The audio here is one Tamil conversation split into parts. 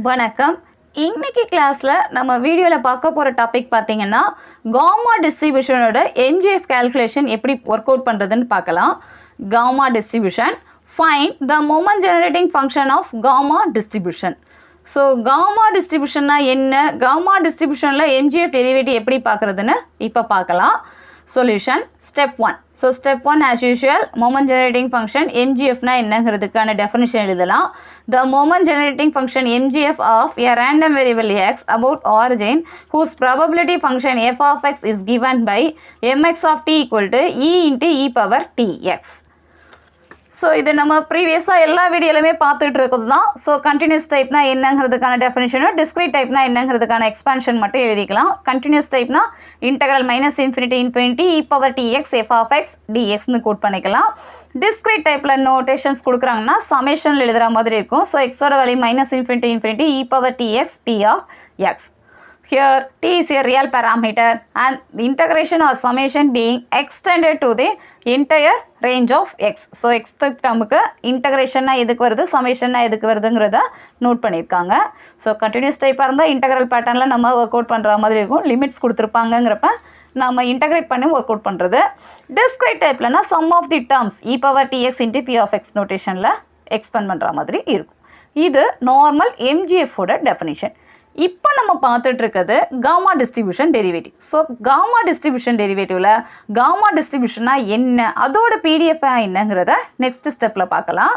வணக்கம். இன்னைக்கு கிளாஸ்ல நம்ம வீடியோல பார்க்க போற டாபிக் பாத்தீங்கன்னா காமா டிஸ்ட்ரிபியூஷனோட MGF கால்குலேஷன் எப்படி வொர்க் அவுட் பண்றதுன்னு பார்க்கலாம். Gamma distribution find the moment generating function of gamma distribution. So gamma டிஸ்ட்ரிபியூஷன்னா என்ன, காமா டிஸ்ட்ரிபியூஷனில் MGF டெரிவேட்டிவ் எப்படி பார்க்குறதுன்னு இப்போ பார்க்கலாம். Solution step 1. So step 1 as usual moment generating function MGF na என்னங்கிறதுக்கான definition எழுதலாம். The moment generating function MGF of a random variable x about origin whose probability function f of x is given by mx of t equal to e into e power tx. So இது நம்ம ப்ரீவியஸாக எல்லா வீடியோலையுமே பார்த்துட்டு இருக்கிறது தான். ஸோ கண்டினியூஸ் டைப்னா என்னங்கிறதுக்கான டெஃபினிஷனும் டிஸ்கிரீட் டைப்னா என்னங்கிறதுக்கான எக்ஸ்பான்ஷன் மட்டும் எழுதிக்கலாம். கண்டினியூஸ் டைப்னா integral minus infinity e power t x f of x டிஎக்ஸ்னு கோட் பண்ணிக்கலாம். டிஸ்கிரீட் டைப்பில் நோட்டேஷன்ஸ் கொடுக்குறாங்கன்னா சமேஷனில் எழுதுகிற மாதிரி இருக்கும். ஸோ எக்ஸோட value minus infinity e power t x p of x. Here t is a real parameter and the integration or summation being extended to the entire range of x. So x termக்கு integration எதுக்கு வருது, summation எதுக்கு வருதுங்கிறத நோட் பண்ணியிருக்காங்க. ஸோ கண்டினியூஸ் டைப்பாக இருந்தால் இன்டெக்ரல் பேட்டர்னில் நம்ம ஒர்க் அவுட் பண்ணுற மாதிரி இருக்கும். லிமிட்ஸ் கொடுத்துருப்பாங்கங்கிறப்ப நம்ம இன்டெகிரேட் பண்ணி ஒர்க் அவுட் பண்ணுறது. டிஸ்கிரீட் டைப்லனா sum of the terms e power t x into p of x நோட்டேஷனில் எக்ஸ்பெண்ட் பண்ணுற மாதிரி இருக்கும். இது நார்மல் MGFோட டெஃபினிஷன். இப்போ நம்ம பார்த்துட்டு இருக்கிறது gamma distribution derivative. So gamma distribution டெரிவேட்டிவில் காமா டிஸ்ட்ரிபியூஷனா என்ன, அதோட பிடிஎஃப் என்னங்கிறத நெக்ஸ்ட் ஸ்டெப்பில் பார்க்கலாம்.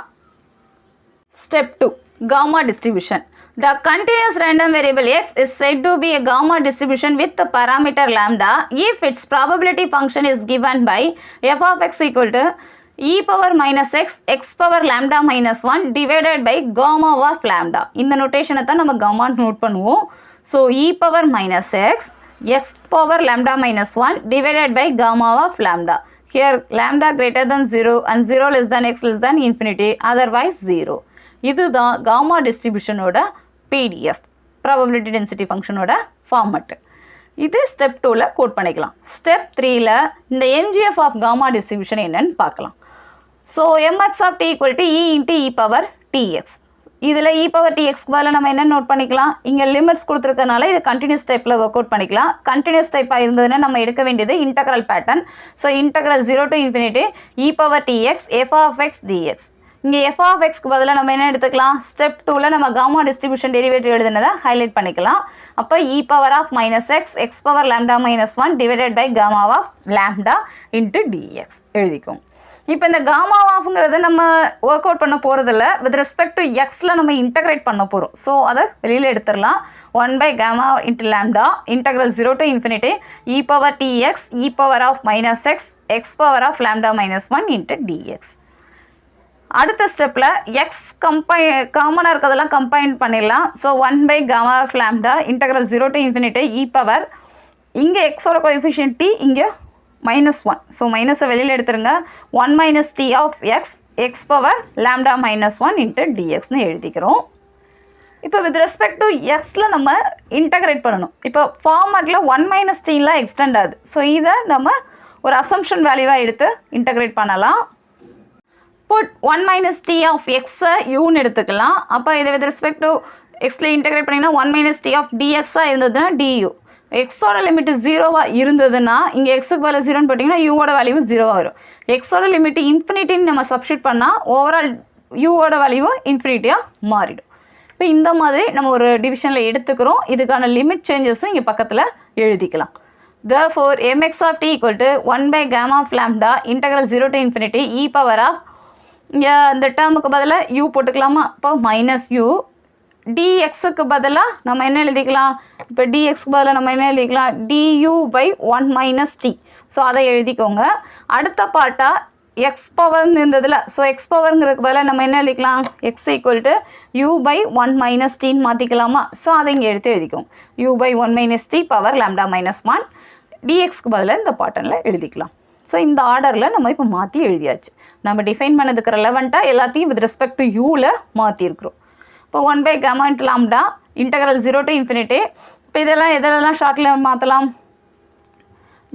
Step 2 gamma distribution. The continuous random variable x is said to be a gamma distribution with the parameter lambda if its probability function is given by f of x equal to e power minus x x power lambda minus 1 divided by gamma of lambda. இந்த நோட்டேஷனை தான் நம்ம gamma நோட் பண்ணுவோம். So e power minus x x power lambda minus 1 divided by gamma of lambda. Here lambda greater than 0 and 0 less than x less than infinity, otherwise 0. இதுதான் gamma டிஸ்ட்ரிபியூஷனோட PDF, probability density ஃபங்க்ஷனோட ஃபார்மட். இது ஸ்டெப் 2ல் கோட் பண்ணிக்கலாம். ஸ்டெப் 3ல் இந்த MGF ஆஃப் காமா டிஸ்ட்ரிபியூஷன் என்னன்னு பார்க்கலாம். So mx of t equal to e into e power tx. இதில் e power txக்கு பதிலாக நம்ம என்ன நோட் பண்ணிக்கலாம், இங்கே லிமிட்ஸ் கொடுத்துருக்கனால இது கண்டினியூஸ் டைப்பில் ஒர்க் அவுட் பண்ணிக்கலாம். கண்டினியூஸ் டைப்பாக இருந்ததுன்னா நம்ம எடுக்க வேண்டியது integral pattern. So integral 0 to infinity e power tx f of x dx. இங்கே f of xக்கு பதிலாக நம்ம என்ன எடுத்துக்கலாம், ஸ்டெப் 2ல் நம்ம காமா டிஸ்ட்ரிபியூஷன் டெரிவேட்டிவ் எழுதுனதை ஹைலைட் பண்ணிக்கலாம். அப்போ e power of minus x x power lambda minus 1 divided by gamma of lambda into dx எழுதிக்கும். இப்போ இந்த காமா ஆஃப்ங்கிறது நம்ம ஒர்க் அவுட் பண்ண போகிறதில்ல, வித் ரெஸ்பெக்ட் டு எக்ஸில் நம்ம இன்டெகிரேட் பண்ண போகிறோம். ஸோ அதை வெளியில் எடுத்துடலாம். 1 by gamma into lambda integral 0 to infinity e power tx e power of minus x x power of lambda minus 1 into dx. அடுத்த ஸ்டெப்பில் எக்ஸ் காமனாக இருக்கிறதெல்லாம் கம்பைன் பண்ணிடலாம். So 1 by gamma of lambda integral 0 to infinity e power, இங்கே எக்ஸோட கோஎஃபிஷியன்ட் t, இங்கே -1. ஸோ மைனஸை வெளியில் எடுத்துருங்க. 1 minus t of x x power lambda minus 1 into dxன்னு எழுதிக்கிறோம். இப்போ வித் ரெஸ்பெக்ட் டு எக்ஸில் நம்ம இன்டெகிரேட் பண்ணணும். இப்போ ஃபார்மேட்டில் 1 minus tலாம் எக்ஸ்டெண்ட் ஆகுது. ஸோ இதை நம்ம ஒரு அசம்ஷன் வேல்யூவாக எடுத்து இன்டெகிரேட் பண்ணலாம். புட் 1 minus t of xஐ யூன்னு எடுத்துக்கலாம். அப்போ இதை வித் ரெஸ்பெக்ட் டு எக்ஸில் இன்டெகிரேட் பண்ணிங்கன்னா 1 minus t of dxஆக இருந்ததுன்னா du. எக்ஸோட லிமிட்டு 0வாக இருந்ததுன்னா இங்கே எக்ஸுக்கு பதில் 0ன்னு போட்டிங்கன்னா யூவோட வேல்யூ 0வாக வரும். எக்ஸோட லிமிட்டு இன்ஃபினிட்டின்னு நம்ம சப்ஸ்டியூட் பண்ணால் ஓவரால் யூவோட வேல்யூ இன்ஃபினிட்டியாக மாறிடும். இப்போ இந்த மாதிரி நம்ம ஒரு டிவிஷனில் எடுத்துக்கிறோம். இதுக்கான லிமிட் சேஞ்சஸும் இங்கே பக்கத்தில் எழுதிக்கலாம். Therefore mx of t equal to 1 by gamma of lambda integral 0 to infinity e power of, இங்கே இந்த டேர்முக்கு பதிலாக யூ போட்டுக்கலாமா, அப்போ மைனஸ் யூ. dxக்கு பதிலாக நம்ம என்ன எழுதிக்கலாம், இப்போ dxக்கு பதிலாக நம்ம என்ன எழுதிக்கலாம், du by 1 minus t. So அதை எழுதிக்கோங்க. அடுத்த பார்ட்டாக எக்ஸ் பவர்னு இருந்ததில், ஸோ எக்ஸ் பவருங்கிறதுக்கு பதிலாக நம்ம என்ன எழுதிக்கலாம், x equal to u by 1 minus tன்னு மாற்றிக்கலாமா. ஸோ அதை இங்கே எடுத்து எழுதிக்கோங்க. U by 1 minus t power lambda minus 1 dxக்கு பதிலாக இந்த பாட்டனில் எழுதிக்கலாம். ஸோ இந்த ஆர்டரில் நம்ம இப்போ மாற்றி எழுதியாச்சு. நம்ம டிஃபைன் பண்ணதுக்கு ரெலவெண்ட்டாக எல்லாத்தையும் வித் ரெஸ்பெக்ட் டு யூவில் மாற்றிருக்கிறோம். இப்போ 1 by gamma into lambda integral 0 to infinity. இப்போ இதெல்லாம் எதெல்லாம் ஷார்ட்டில் மாற்றலாம்,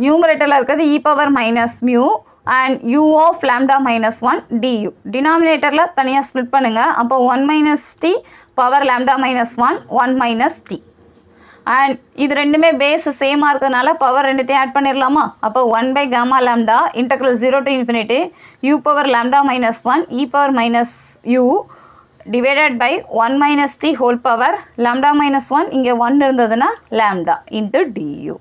நியூமரேட்டரில் இருக்கிறது e power minus mu and u of lambda minus 1 du. டினாமினேட்டரில் தனியாக ஸ்ப்ளிட் பண்ணுங்கள். அப்போ 1 minus t power lambda minus 1 1 minus t. And இது ரெண்டுமே பேஸ் சேமாக இருக்கிறதுனால பவர் ரெண்டுத்தையும் ஆட் பண்ணிடலாமா? அப்போ 1 by gamma lambda integral 0 to infinity u power lambda minus 1 e power minus u divided by 1 minus t whole power lambda minus 1 இங்கே 1 இருந்ததுன்னா lambda into du.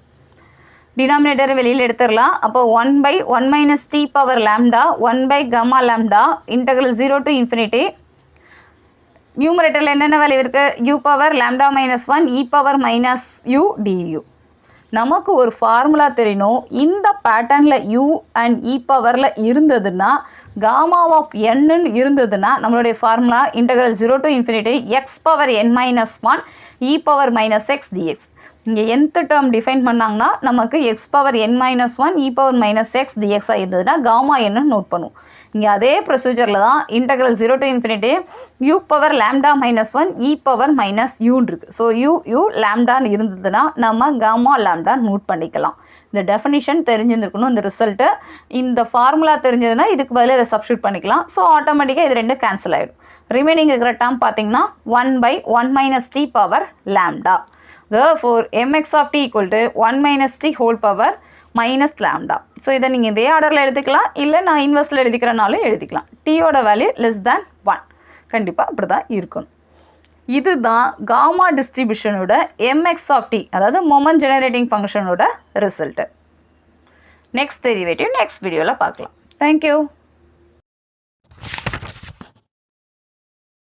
டினாமினேட்டரை வெளியில் எடுத்துடலாம். அப்போ 1 by 1 minus t power lambda 1 by gamma lambda integral 0 to infinity. நியூமரேட்டரில் என்னென்ன வேல்யூ இருக்குது? u power lambda minus 1 e power minus u du. நமக்கு ஒரு ஃபார்முலா தெரியணும். இந்த பேட்டர்னில் u அண்ட் e பவரில் இருந்ததுன்னா காமா ஆஃப் n இருந்ததுன்னா நம்மளுடைய formula integral 0 to infinity x power n minus 1 e power minus x dx. இங்கே nth டேர்ம் டிஃபைன் பண்ணாங்கன்னா நமக்கு x power n minus 1 e power minus x dx இருந்ததுன்னா காமா என்ன நோட் பண்ணுவோம். இங்கே அதே ப்ரொசீஜரில் தான் integral 0 to infinity u power lambda minus 1 e power minus u இருக்குது. ஸோ u lambdaன்னு இருந்ததுன்னா நம்ம காமா lambda நோட் பண்ணிக்கலாம். இந்த டெஃபினிஷன் தெரிஞ்சிருந்துருக்கணும். இந்த ரிசல்ட்டு இந்த ஃபார்முலா தெரிஞ்சதுன்னா இதுக்கு பதிலாக இதை சப்ஸ்டியூட் பண்ணிக்கலாம். ஸோ ஆட்டோமேட்டிக்காக இது ரெண்டு கேன்சல் ஆகிடும். ரிமைனிங் இருக்கிற டேர்ம் பார்த்தீங்கன்னா 1 by 1 minus t power lambda. Therefore mx of t equal to 1 minus t whole power minus lambda. So இதை நீங்கள் இதே ஆர்டரில் எடுத்துக்கலாம், இல்லை நான் இன்வெர்ஸில் எழுதிக்கிறனாலும் எழுதிக்கலாம். டீயோட வேல்யூ லெஸ் தேன் 1. கண்டிப்பாக அப்படி தான் இருக்கணும். இதுதான் காமா டிஸ்ட்ரிபியூஷனோட mx of t, அதாவது மொமெண்ட் ஜெனரேட்டிங் ஃபங்க்ஷனோட ரிசல்ட்டு. நெக்ஸ்ட் டெரிவேட்டிவ் நெக்ஸ்ட் வீடியோவில் பார்க்கலாம். தேங்க்யூ.